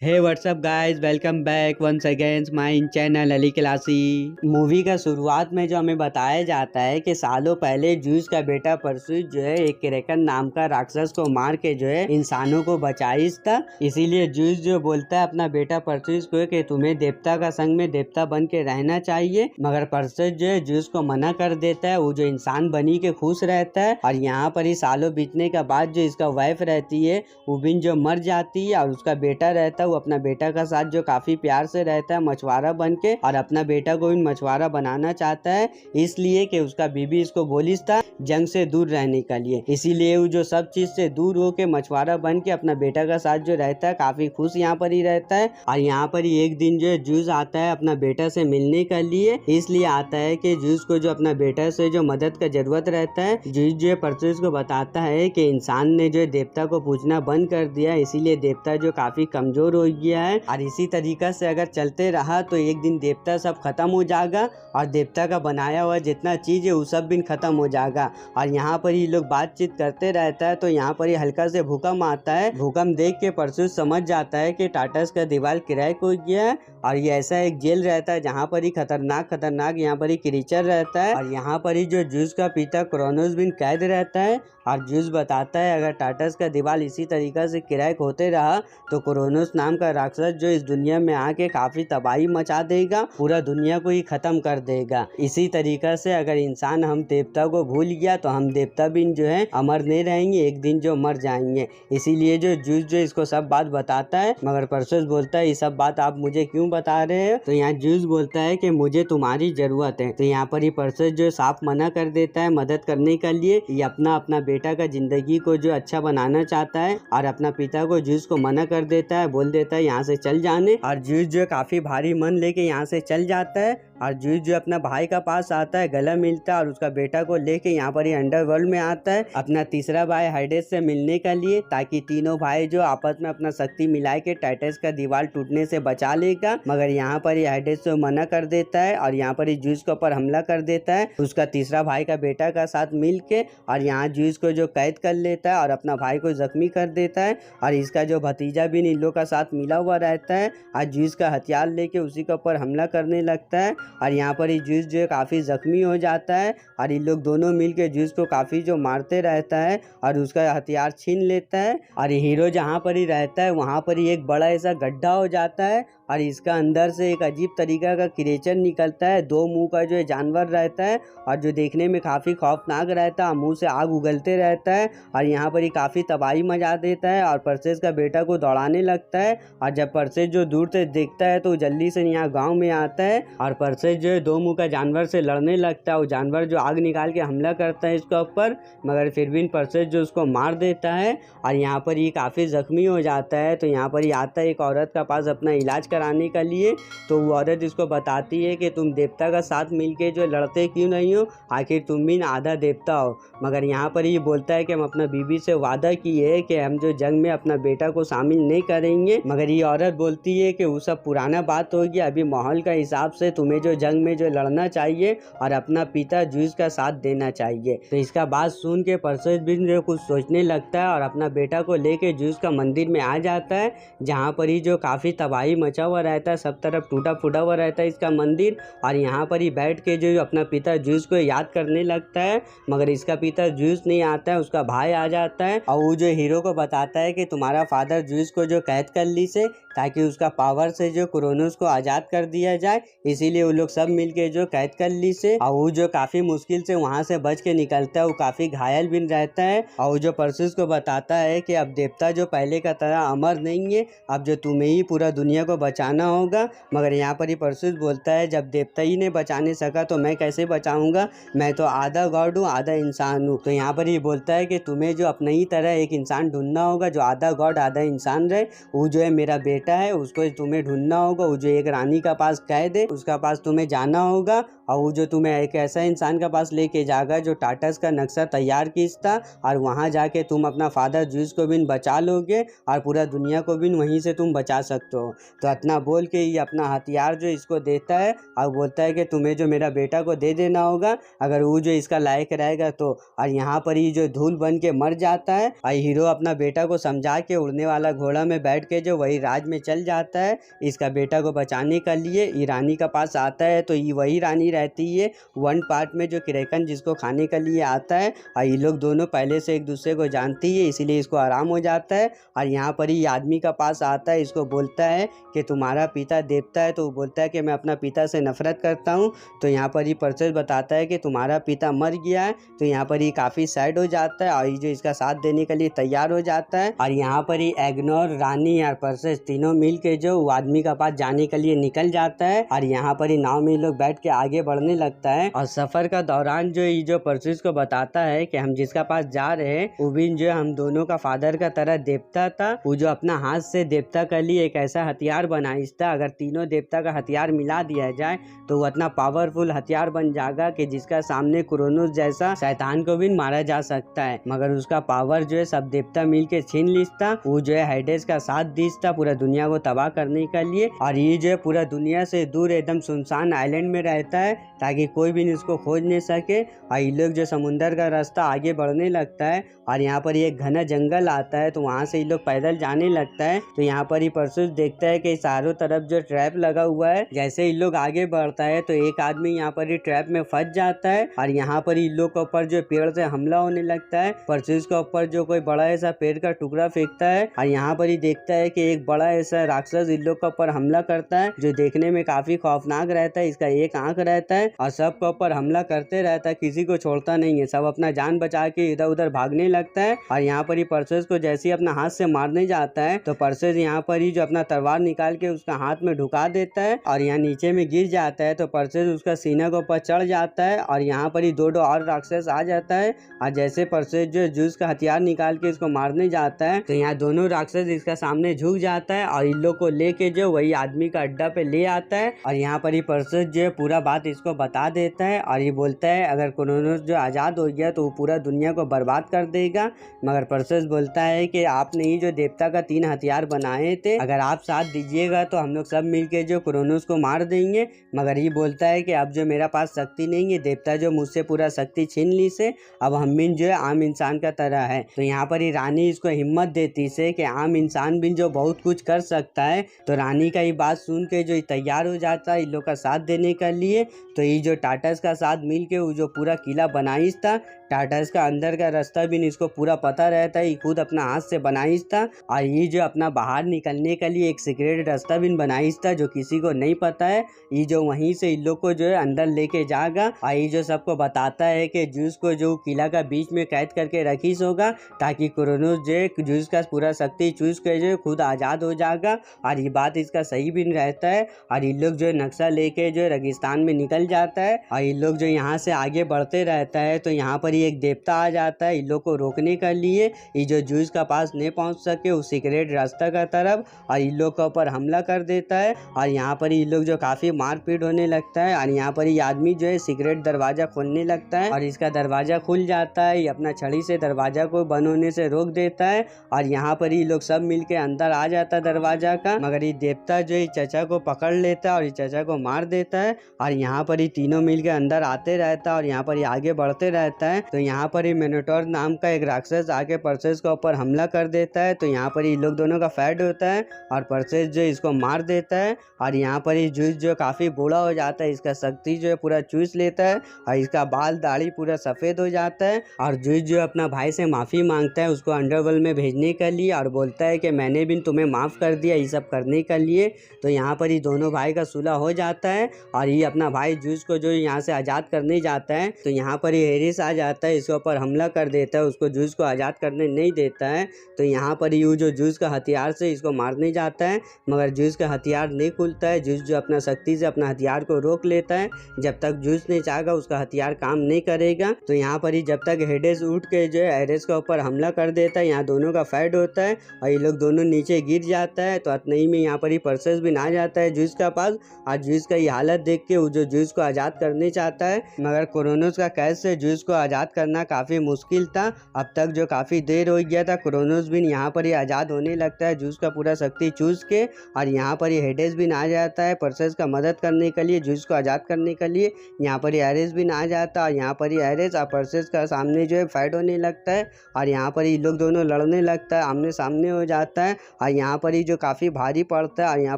Hey what's up guys, welcome back once again my channel Ali classy. Movie का शुरुआत में जो हमें बताया जाता है कि सालों पहले ज्यूस का बेटा परसूस जो है एक क्रेकन नाम का राक्षस को मार के जो है इंसानों को बचाइस था। इसीलिए ज्यूस जो बोलता है अपना बेटा परसूस को कि तुम्हें देवता का संग में देवता बन के रहना चाहिए, मगर परसूस जो है ज्यूस को मना कर देता है। वो जो इंसान बनी के खुश रहता है और यहाँ पर ही सालों बीतने के बाद जो इसका वाइफ रहती है वो भी जो मर जाती है और उसका बेटा रहता है वो अपना बेटा का साथ जो काफी प्यार से रहता है मछुआरा बन के, और अपना बेटा को भी मछुआरा बनाना चाहता है इसलिए कि उसका बीबी इसको बोलिस था जंग से दूर रहने के लिए। इसीलिए वो जो सब चीज से दूर होके मछुआरा बन के अपना बेटा का साथ जो रहता है काफी खुश यहाँ पर ही रहता है। और यहाँ पर ही एक दिन जो है जूस आता है अपना बेटा से मिलने के लिए, इसलिए आता है कि जूस को जो अपना बेटा से जो मदद का जरूरत रहता है। जूस जो है परसूस को बताता है कि इंसान ने जो देवता को पूजना बंद कर दिया, इसीलिए देवता जो काफी कमजोर हो गया है और इसी तरीका से अगर चलते रहा तो एक दिन देवता सब खत्म हो जाएगा और देवता का बनाया हुआ जितना चीज है वो सब भी खत्म हो जाएगा। और यहाँ पर ये लोग बातचीत करते रहता है तो यहाँ पर ही हल्का से भूकंप आता है। भूकंप देख के परसूस समझ जाता है कि टाटस का दीवार क्रैक हो गया है और ये ऐसा एक जेल रहता है जहाँ पर ही खतरनाक यहाँ पर ही क्रीचर रहता है। और यहाँ पर ही जो जूस का पिता क्रोनोस भी कैद रहता है और जूस बताता है अगर टाटस का दीवार इसी तरीका से क्रैक होते रहा तो क्रोनोस नाम का राक्षस जो इस दुनिया में आके काफी तबाही मचा देगा, पूरा दुनिया को ही खत्म कर देगा। इसी तरीका से अगर इंसान हम देवता को भूल गया तो हम देवता भी जो है अमर नहीं रहेंगे, एक दिन जो मर जाएंगे। इसीलिए जो जूस जो इसको सब बात बताता है, मगर परसूस बोलता है ये सब बात आप मुझे क्यों बता रहे हो। तो यहाँ जूस बोलता है कि मुझे तुम्हारी जरूरत है। तो यहाँ पर ही परसूस जो साफ मना कर देता है मदद करने के लिए। ये अपना बेटा का जिंदगी को जो अच्छा बनाना चाहता है और अपना पिता को जूस को मना कर देता है, बोल देता है यहाँ से चल जाने। और जूस जो काफी भारी मन लेके यहाँ से चल जाता है और जूस जो अपना भाई का पास आता है, गला मिलता है और उसका बेटा को लेके यहाँ पर ही अंडरवर्ल्ड में आता है अपना तीसरा भाई हाइडेस से मिलने के लिए, ताकि तीनों भाई जो आपस में अपना शक्ति मिला के टाइटस का दीवार टूटने से बचा लेगा। मगर यहाँ पर ही हाइडेस से मना कर देता है और यहाँ पर ही जूस के ऊपर हमला कर देता है उसका तीसरा भाई का बेटा का साथ मिल के, और यहाँ जूस को जो कैद कर लेता है और अपना भाई को जख्मी कर देता है। और इसका जो भतीजा भी इन लोग का साथ मिला हुआ रहता है और जूस का हथियार लेके उसी के ऊपर हमला करने लगता है। और यहाँ पर ही जूस जो है काफी जख्मी हो जाता है और इन लोग दोनों मिलके जूस को काफी जो मारते रहता है और उसका हथियार छीन लेता है। और हीरो जहाँ पर ही रहता है वहाँ पर ही एक बड़ा ऐसा गड्ढा हो जाता है और इसका अंदर से एक अजीब तरीका का क्रिएचर निकलता है, दो मुंह का जो है जानवर रहता है और जो देखने में काफी खौफनाक रहता है, मुंह से आग उगलते रहता है और यहाँ पर ही काफी तबाही मचा देता है और परसेस का बेटा को दौड़ाने लगता है। और जब परसेस जो दूर से देखता है तो जल्दी से यहाँ गांव में आता है और परसेस जो है दो मुंह का जानवर से लड़ने लगता है। वो जानवर जो आग निकाल के हमला करता है इसके ऊपर, मगर फिर भी परसेस जो उसको मार देता है और यहाँ पर ये काफी जख्मी हो जाता है। तो यहाँ पर ही आता है एक औरत का पास अपना इलाज कराने के लिए। तो वो औरत इसको बताती है कि तुम देवता का साथ मिलके जो लड़ते क्यों नहीं हो, आखिर तुम भी आधा देवता हो। मगर यहाँ पर ये बोलता है कि हम अपना बीबी से वादा किए है कि हम जो जंग में अपना बेटा को शामिल नहीं करेंगे। मगर ये औरत बोलती है कि वो सब पुराना बात होगी, अभी माहौल का हिसाब से तुम्हें जो जंग में जो लड़ना चाहिए और अपना पिता जूस का साथ देना चाहिए। तो इसका बात सुन के परसूस भी जो कुछ सोचने लगता है और अपना बेटा को लेके जूस का मंदिर में आ जाता है, जहाँ पर ही जो काफी तबाही मचा हुआ रहता है, सब तरफ टूटा फूटा हुआ रहता है इसका मंदिर। और यहाँ पर ही बैठ के जो अपना पिता जूस को याद करने लगता है, मगर इसका पिता जूस नहीं आता है, उसका भाई आ जाता है और वो जो हीरो को बताता है कि तुम्हारा फादर जूस को जो कैद कर ली से, ताकि उसका पावर से जो क्रोनोस को आजाद कर दिया जाए। इसीलिए वो लोग सब मिलके जो कैद कर ली से, और वो जो काफी मुश्किल से वहां से बच के निकलता है, वो काफी घायल भी रहता है। और वो जो परसूस को बताता है कि अब देवता जो पहले का तरह अमर नहीं है, अब जो तुम्हें ही पूरा दुनिया को बचाना होगा। मगर यहाँ पर ही परसूस बोलता है जब देवता ही ने बचा नहीं सका तो मैं कैसे बचाऊंगा, मैं तो आधा गॉड हूँ आधा इंसान हूँ। तो यहाँ पर ही बोलता है कि तुम्हें जो अपने ही तरह एक इंसान ढूंढना होगा जो आधा गॉड आधा इंसान रहे, वो जो है मेरा बेटा है, उसको तुम्हें ढूंढना होगा। वो जो एक रानी का पास कैद है उसका पास तुम्हें जाना होगा और वो जो तुम्हें एक ऐसा इंसान का पास लेके जाएगा जो टाटस का नक्शा तैयार खींचता, और वहां जाके तुम अपना फादर जूस को भी बचा लोगे और पूरा दुनिया को भी वहीं से तुम बचा सकते हो। तो इतना बोल के ये अपना हथियार जो इसको देता है और बोलता है कि तुम्हें जो मेरा बेटा को दे देना होगा अगर वो जो इसका लायक रहेगा तो। और यहाँ पर ये जो धूल बन के मर जाता है और हीरो अपना बेटा को समझा के उड़ने वाला घोड़ा में बैठ के जो वही राज में चल जाता है इसका बेटा को बचाने के लिए। ये रानी के पास आता है तो ये वही रानी रहती है वन पार्ट में जो क्रेकन जिसको खाने के लिए आता है और ये लोग दोनों पहले से एक दूसरे को जानती है इसीलिए इसको आराम हो जाता है। और यहाँ पर ये आदमी का पास आता है, इसको बोलता है कि तुम्हारा पिता देवता है, तो वो बोलता है कि मैं अपना पिता से नफरत करता हूँ। तो यहाँ पर ये परसेस बताता है कि तुम्हारा पिता मर गया है। तो यहाँ पर ये काफ़ी सैड हो जाता है और ये जो इसका साथ देने के लिए तैयार हो जाता है। और यहाँ पर ये एग्नोर, रानी और परसेस तीनों मिल के जो वो आदमी का पास जाने के लिए निकल जाता है। और यहाँ पर ये नाव में लोग बैठ के आगे बढ़ने लगता है। और सफर का दौरान जो ये जो परसेस को बताता है कि हम जिसका पास जा रहे हैं वो भी जो हम दोनों का फादर का तरह देवता था, वो जो अपना हाथ से देवता के लिए एक ऐसा हथियार बनाइस था, अगर तीनों देवता का हथियार मिला दिया जाए तो वो इतना पावरफुल हथियार बन जाएगा कि जिसका सामने क्रोनोस जैसा शैतान को भी मारा जा सकता है। मगर उसका पावर जो है सब देवता मिल के छीन लिस्ता। वो जो है हेडेस का साथ दीस्ता पूरा दुनिया को तबाह करने के लिए। और ये जो है पूरा दुनिया से दूर एकदम सुनसान आइलैंड में रहता है ताकि कोई भी इसको खोज नहीं सके। और ये लोग जो समुंदर का रास्ता आगे बढ़ने लगता है और यहाँ पर एक घना जंगल आता है तो वहाँ से ये लोग पैदल जाने लगता है। तो यहाँ पर ही परसुस देखता है कि चारों तरफ जो ट्रैप लगा हुआ है। जैसे ये लोग आगे बढ़ता है तो एक आदमी यहाँ पर ही ट्रैप में फंस जाता है और यहाँ पर इन लोग के ऊपर जो पेड़ से हमला होने लगता है। परसुस के ऊपर जो कोई बड़ा ऐसा पेड़ का टुकड़ा फेंकता है और यहाँ पर ही देखता है कि एक बड़ा ऐसा राक्षस इन लोग के ऊपर हमला करता है जो देखने में काफी खौफनाक रहता है। इसका एक आंख रहता है और सब के ऊपर हमला करते रहता है, किसी को छोड़ता नहीं है। सब अपना जान बचा के इधर उधर भागने लगता है। और यहाँ पर ही परसेस को जैसे ही अपना हाथ से मारने जाता है तो परसेस यहाँ पर ही जो अपना तलवार निकाल के उसका हाथ में ढुका देता है और यहाँ नीचे में गिर जाता है। तो परसेस उसका सीना के ऊपर चढ़ जाता है और यहाँ पर ही दो और राक्षस आ जाता है। और जैसे परसेस जो जूस का हथियार निकाल के इसको मारने जाता है तो यहाँ दोनों राक्षस इसका सामने झुक जाता है और इन लोग को लेके जो वही आदमी का अड्डा पे ले आता है। और यहाँ पर ही परसेस जो पूरा बात इसको बता देता है और ये बोलता है अगर क्रोनोस जो आजाद हो गया तो वो पूरा दुनिया को बर्बाद कर देगा। मगर परसेस बोलता है कि आपने ही जो देवता का 3 हथियार बनाए थे, अगर आप साथ दीजिएगा तो हम लोग सब मिलके जो क्रोनोस को मार देंगे। मगर ये बोलता है कि अब जो मेरा पास शक्ति नहीं है, देवता जो मुझसे पूरा शक्ति छीन ली से, अब हम भी जो है आम इंसान का तरह है। तो यहाँ पर ही रानी इसको हिम्मत देती से कि आम इंसान भी जो बहुत कुछ कर सकता है। तो रानी का ये बात सुन के जो तैयार हो जाता है इन लोग का साथ देने के लिए। तो ये जो टाटस का साथ मिल के वो जो पूरा किला बनाइस था, टाटस का अंदर का रास्ता भी इसको पूरा पता रहता है, ये खुद अपना हाथ से बनाइस था। और ये जो अपना बाहर निकलने के लिए एक सीक्रेट रास्ता भी बनाइस था जो किसी को नहीं पता है। ये जो वहीं से इन लोग को जो है अंदर लेके जाएगा और ये जो सबको बताता है कि जूस को जो किला का बीच में कैद करके रखीस होगा ताकि क्रोनोस जो जूस का पूरा शक्ति चूस कर जो खुद आज़ाद हो जाएगा। और ये बात इसका सही भी रहता है। और इन लोग जो नक्शा लेके जो रेगिस्तान में निकल जाता है और इन लोग जो यहाँ से आगे बढ़ते रहता है तो यहाँ पर एक देवता आ जाता है इन लोग को रोकने के लिए। ये जो जूस का पास नहीं पहुँच सके उस सीक्रेट रास्ता का तरफ और इन लोग के ऊपर हमला कर देता है। और यहाँ पर इन लोग जो काफी मारपीट होने लगता है और यहाँ पर ये आदमी जो है सीक्रेट दरवाजा खोलने लगता है और इसका दरवाजा खुल जाता है। ये अपना छड़ी से दरवाजा को बंद होने से रोक देता है और यहाँ पर ये लोग सब मिलके अंदर आ जाता है दरवाजा का। मगर ये देवता जो है चचा को पकड़ लेता है और ये चचा को मार देता है। और यहाँ पर ये तीनों मिलके अंदर आते रहता है और यहाँ पर ये आगे बढ़ते रहता है। तो यहाँ पर ये मिनोटोर नाम का एक राक्षस आके परसेस के ऊपर हमला कर देता है। तो यहाँ पर ये लोग दोनों का फाइट होता है और परसेस जो इसको मार देता है। और यहाँ पर ये जूस जो काफी बूढ़ा हो जाता है, इसका शक्ति जो है पूरा चूस लेता है और इसका बाल दाढ़ी पूरा सफेद हो जाता है। और जूस जो अपना भाई से माफी मांगता है उसको अंडरवर्ल्ड में भेजने के लिए और बोलता है कि मैंने भी तुम्हें माफ कर दिया ये सब करने के लिए। तो यहाँ पर ये दोनों भाई का सुलह हो जाता है और ये अपना भाई जूस को जो यहाँ से आजाद करने जाता है तो यहाँ पर ये हेरिस आ जाता है, इसके ऊपर हमला कर देता है, उसको जूस को आजाद करने नहीं देता है। तो यहाँ पर यू जो जूस का हथियार से इसको मारने जाता है मगर जूस का हथियार नहीं खुलता है। जूस जो अपना शक्ति से अपना हथियार को रोक लेता है, जब तक जूस नहीं चाहेगा उसका हथियार काम नहीं करेगा। तो यहाँ पर ही जब तक हेडेस उठ के जो है एरेस के ऊपर हमला कर देता है, यहाँ दोनों का फाइट होता है और ये लोग दोनों नीचे गिर जाता है। तो इतने ही में यहाँ पर ही परसेस भी ना जाता है जूस का पास और जूस का ये हालत देख के वो जो जूस को आजाद करने चाहता है मगर क्रोनोस का कैद से जूस को आजाद आज़ाद करना काफ़ी मुश्किल था। अब तक जो काफ़ी देर हो गया था। क्रोनोस भी यहाँ पर ही आज़ाद होने लगता है जूस का पूरा शक्ति चूस के, और यहाँ पर ही हेडेस भी आ जाता है परसेस का मदद करने के लिए, जूस को आज़ाद करने के लिए। यहाँ पर ही एरेस भी आ जाता है, और यहाँ पर ही एरेस और परसेस का सामने जो है फाइट होने लगता है, और यहाँ पर ही लोग दोनों लड़ने लगता है, आमने सामने हो जाता है, और यहाँ पर ही जो काफ़ी भारी पड़ता है, और यहाँ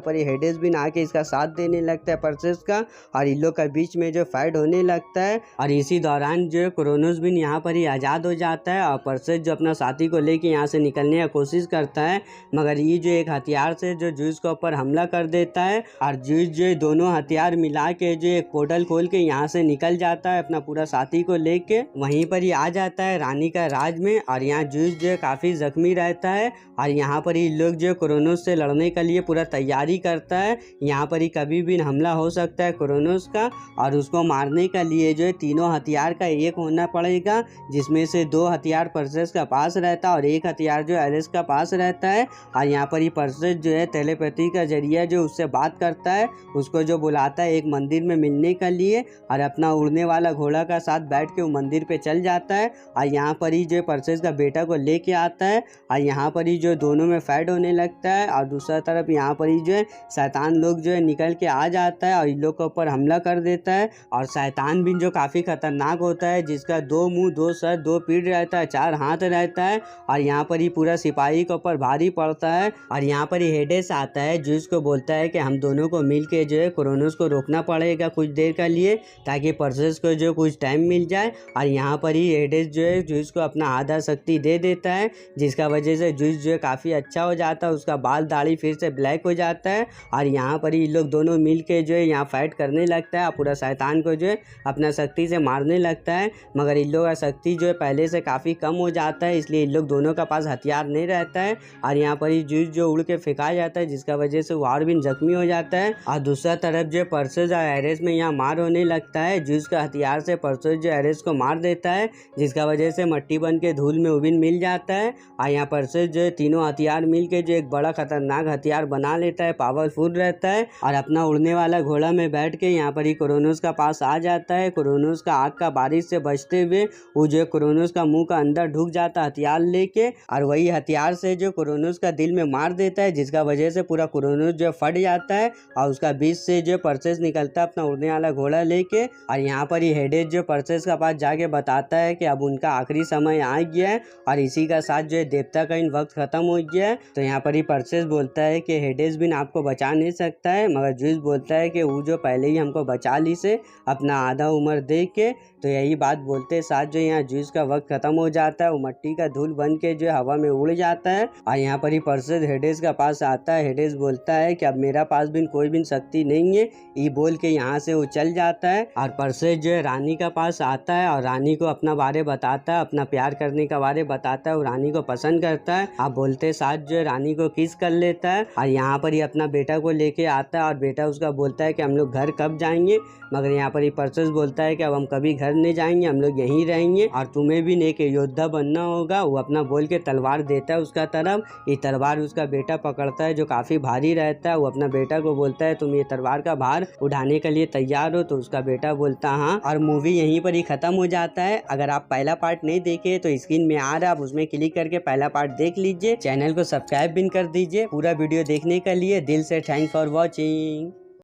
पर ही हेडेस भी आके इसका साथ देने लगता है परसेस का, और इन लोग के बीच में जो फाइट होने लगता है। और इसी दौरान जो क्रोनोस भी यहाँ पर ही आज़ाद हो जाता है, और परसेस जो अपना साथी को लेके यहाँ से निकलने की कोशिश करता है, मगर ये जो एक हथियार से जो जूस के ऊपर हमला कर देता है, और जूस जो दोनों हथियार मिला के जो एक पोर्टल खोल के यहाँ से निकल जाता है अपना पूरा साथी को लेके। वहीं पर ही आ जाता है रानी का राज में, और यहाँ जूस जो काफ़ी जख्मी रहता है, और यहाँ पर ही लोग जो क्रोनोस से लड़ने के लिए पूरा तैयारी करता है। यहाँ पर ही कभी भी हमला हो सकता है क्रोनोस का, और उसको मारने के लिए जो है तीनों हथियार का एक होना पड़ेगा, जिसमें से 2 हथियार परसेस का पास रहता है और 1 हथियार जो एरेस का पास रहता है। और यहाँ पर ही परसेस जो है टेलीपैथी का जरिया जो उससे बात करता है, उसको जो बुलाता है एक मंदिर में मिलने के लिए, और अपना उड़ने वाला घोड़ा का साथ बैठ के वो मंदिर पे चल जाता है, और यहाँ पर ही जो परसेस का बेटा को लेके आता है, और यहाँ पर ही जो दोनों में फाइट होने लगता है। और दूसरा तरफ यहाँ पर ही जो है शैतान लोग जो है निकल के आ जाता है और इन लोग के ऊपर हमला कर देता है। और शैतान भी जो काफ़ी खतरनाक होता है, जिसका 2 मुंह 2 सर 2 पीठ रहता है, 4 हाथ रहता है, और यहाँ पर ही पूरा सिपाही के ऊपर भारी पड़ता है। और यहाँ पर ही हेडेस आता है, जूस को बोलता है कि हम दोनों को मिल के जो है क्रोनोस को रोकना पड़ेगा कुछ देर के लिए, ताकि परसेस को जो कुछ टाइम मिल जाए। और यहाँ पर ही हेडेस जो है जूस को अपना आधा शक्ति दे देता है, जिसका वजह से जूस जो है काफ़ी अच्छा हो जाता है, उसका बाल दाढ़ी फिर से ब्लैक हो जाता है। और यहाँ पर ही लोग दोनों मिल के जो है यहाँ फाइट करने लगता है, पूरा शैतान को जो है अपना शक्ति से मारने लगता है, मगर इन लोगों का शक्ति जो है पहले से काफ़ी कम हो जाता है, इसलिए इन लोग दोनों का पास हथियार नहीं रहता है। और यहाँ पर ही जूस जो उड़ के फेंका जाता है, जिसका वजह से वो और भी जख्मी हो जाता है। और दूसरा तरफ जो परसेस और एरेस में यहाँ मार होने लगता है, जूस का हथियार से परसेस जो एरेस को मार देता है, जिसका वजह से मट्टी बन के धूल में उबिन मिल जाता है। और यहाँ परसेस जो है तीनों हथियार मिल के जो एक बड़ा खतरनाक हथियार बना लेता है, पावरफुल रहता है, और अपना उड़ने वाला घोड़ा में बैठ के यहाँ पर ही क्रोनोस का पास आ जाता है। क्रोनोस का आग का बारिश से बचते हुए वो जो क्रोनोस का मुंह का अंदर ढुक जाता है हथियार लेके, और वही हथियार से जो क्रोनोस का दिल में मार देता है, जिसका वजह से पूरा क्रोनोस जो फट जाता है, और उसका बीच से जो परसेस निकलता है अपना उड़ने वाला घोड़ा लेके। और यहाँ पर ही हेडेस जो परसेस का पास जाके बताता है कि अब उनका आखिरी समय आ गया है, और इसी का साथ जो है देवता का इन वक्त खत्म हो गया है। तो यहाँ पर ही परसेस बोलता है कि हेडेस भी आपको बचा नहीं सकता है, मगर जूस बोलता है कि वो जो पहले ही हमको बचा ली से अपना आधा उम्र दे के। तो यही बात बोलते साथ जो यहाँ जूस का वक्त खत्म हो जाता है, वो मट्टी का धूल बन के जो हवा में उड़ जाता है। और यहाँ पर ही परसेस हेडेस का पास आता है, हेडेस बोलता है कि अब मेरा पास भी कोई भी शक्ति नहीं है, ये बोल के यहाँ से वो चल जाता है। और परसेस जो है रानी का पास आता है, और रानी को अपना बारे बताता है, अपना प्यार करने का बारे बताता है, वो रानी को पसंद करता है। आप बोलते साथ जो है रानी को किस कर लेता है, और यहाँ पर ही अपना बेटा को लेके आता है, और बेटा उसका बोलता है कि हम लोग घर कब जाएंगे, मगर यहाँ पर ही परसेस बोलता है कि अब हम कभी घर नहीं जाएंगे, हम लोग यहीं रहेंगे, और तुम्हें भी एक योद्धा बनना होगा। वो अपना बोल के तलवार देता है उसका तरफ, ये तलवार उसका बेटा पकड़ता है जो काफी भारी रहता है। वो अपना बेटा को बोलता है तुम ये तलवार का भार उठाने के लिए तैयार हो, तो उसका बेटा बोलता हाँ। और मूवी यहीं पर ही खत्म हो जाता है। अगर आप पहला पार्ट नहीं देखे तो स्क्रीन में आ रहा है, आप उसमें क्लिक करके पहला पार्ट देख लीजिए, चैनल को सब्सक्राइब भी कर दीजिए। पूरा वीडियो देखने के लिए दिल से थैंक फॉर वॉचिंग।